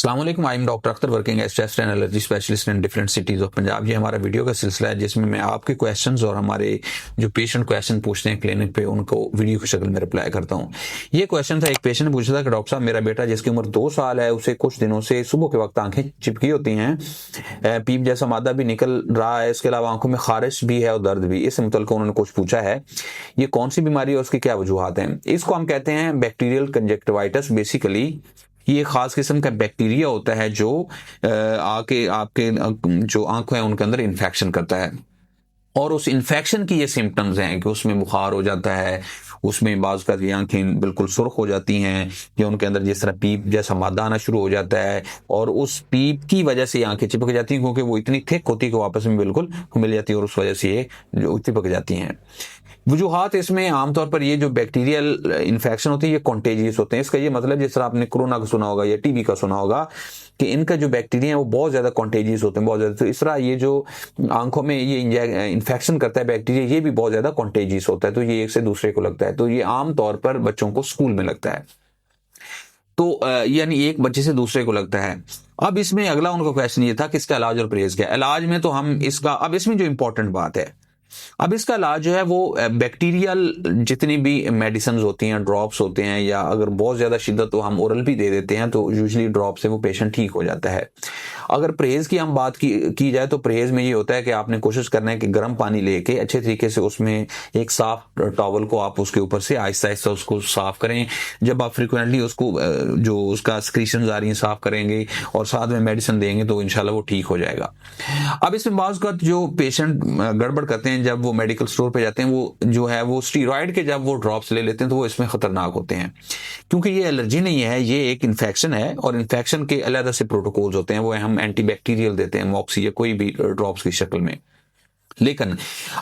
अस्सलाम वालेकुम, I am doctor Akhtar working as chest and allergy specialist in different cities of Punjab. ये हमारा video का सिलसिला है जिसमें मैं आपके क्वेश्चंस और हमारे जो पेशेंट क्वेश्चन पूछते हैं क्लिनिक पे उनको वीडियो की शक्ल में रिप्लाई करता हूँ। ये क्वेश्चन था, एक पेशेंट ने पूछा था कि डॉक्टर साहब मेरा बेटा जिसकी उम्र 2 साल है उसे कुछ दिनों से सुबह के वक्त आंखें चिपकी होती हैं, पीप जैसा मादा भी निकल रहा है, इसके अलावा आंखों में खारिश भी है और दर्द भी। इस मुतल्लिक़ उन्होंने कुछ पूछा है, ये कौन सी बीमारी है, उसकी क्या वजूहात हैं। इसको हम कहते हैं बैक्टीरियल कंजक्टिवाइटिस। बेसिकली ये खास किस्म का बैक्टीरिया होता है जो आके आपके जो आंखें हैं उनके अंदर इन्फेक्शन करता है, और उस इन्फेक्शन की ये सिम्टम्स हैं कि उसमें बुखार हो जाता है, उसमें बाज़ का आंखें बिल्कुल सुर्ख हो जाती हैं, या उनके अंदर जिस तरह पीप जैसा मादा आना शुरू हो जाता है, और उस पीप की वजह से आंखें चिपक जाती हैं क्योंकि वो इतनी थिक होती है कि वो आपस में बिल्कुल मिल जाती है और उस वजह से ये जो चिपक जाती हैं। वजूहात इसमें आमतौर पर ये जो बैक्टीरियल इन्फेक्शन होते हैं ये कॉन्टेजियस होते हैं। इसका ये मतलब जिस तरह आपने कोरोना का सुना होगा या टीबी का सुना होगा कि इनका जो बैक्टीरिया है वो बहुत ज़्यादा कॉन्टेजियस होते हैं, बहुत ज़्यादा। तो इस तरह ये जो आंखों में ये इन्फेक्शन करता है बैक्टीरिया, ये भी बहुत ज़्यादा कॉन्टेजियस होता है, तो ये एक से दूसरे को लगता है। तो ये आमतौर पर बच्चों को स्कूल में लगता है, तो यानी एक बच्चे से दूसरे को लगता है। अब इसमें अगला उनका क्वेश्चन ये था कि इसका इलाज और परहेज क्या है। इलाज में तो हम इसका, अब इसमें जो इंपॉर्टेंट बात है, अब इसका इलाज जो है वो बैक्टीरियल जितनी भी मेडिसिन होती हैं, ड्रॉप्स होते हैं, या अगर बहुत ज़्यादा शिद्दत तो हम ओरल भी दे देते हैं, तो यूजुअली ड्रॉप से वो पेशेंट ठीक हो जाता है। अगर परहेज़ की हम बात की जाए तो परहेज़ में ये होता है कि आपने कोशिश करना है कि गर्म पानी लेके अच्छे तरीके से उसमें एक साफ टॉवल को आप उसके ऊपर से आहिस्ता आहिस्ता उसको साफ करें। जब आप फ्रिक्वेंटली उसको जो उसका स्क्रीशंस आ रही हैं साफ करेंगे और साथ में मेडिसिन देंगे तो इंशाल्लाह वो ठीक हो जाएगा। अब इसमें बाज़ का जो पेशेंट गड़बड़ करते हैं, जब वो मेडिकल स्टोर पे जाते हैं, वो जो है वो स्टीरॉयड के जब वो ड्रॉप्स ले लेते हैं तो वो इसमें खतरनाक होते हैं, क्योंकि ये एलर्जी नहीं है, ये एक इन्फेक्शन है, और इन्फेक्शन के अलग से प्रोटोकॉल्स होते हैं। वो हम एंटीबैक्टीरियल देते हैं, मॉक्सी या कोई भी ड्रॉप्स की शक्ल में। लेकिन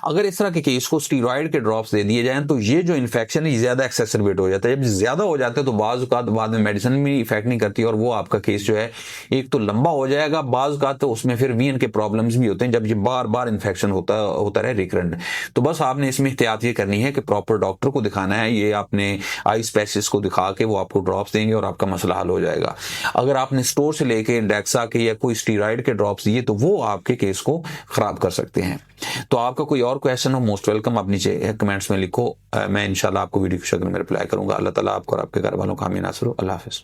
अगर इस तरह के केस को स्टीरॉयड के ड्रॉप्स दे दिए जाएं तो ये जो इन्फेक्शन है ज़्यादा एक्सेसरबेट हो जाता है। जब ज़्यादा हो जाता है तो बाद में मेडिसिन भी इफेक्ट नहीं करती, और वो आपका केस जो है एक तो लंबा हो जाएगा, बाज़ का तो उसमें फिर वीएन के प्रॉब्लम्स भी होते हैं जब ये बार बार इन्फेक्शन होता रहे रिकरेंट। तो बस आपने इसमें एहतियात ये करनी है कि प्रॉपर डॉक्टर को दिखाना है, ये आपने आई स्पेशलिस्ट को दिखा के वो आपको ड्रॉप्स देंगे और आपका मसला हल हो जाएगा। अगर आपने स्टोर से लेके डेक्सा के या कोई स्टीरॉयड के ड्रॉप्स दिए तो वो आपके केस को ख़राब कर सकते हैं। तो आपका कोई और क्वेश्चन हो, मोस्ट वेलकम, आप नीचे कमेंट्स में लिखो, मैं इंशाल्लाह आपको वीडियो की शक्ल में रिप्लाई करूंगा। अल्लाह ताला आपको और आपके घर वालों का आमीन नासिर हो। अल्लाह हाफिज़।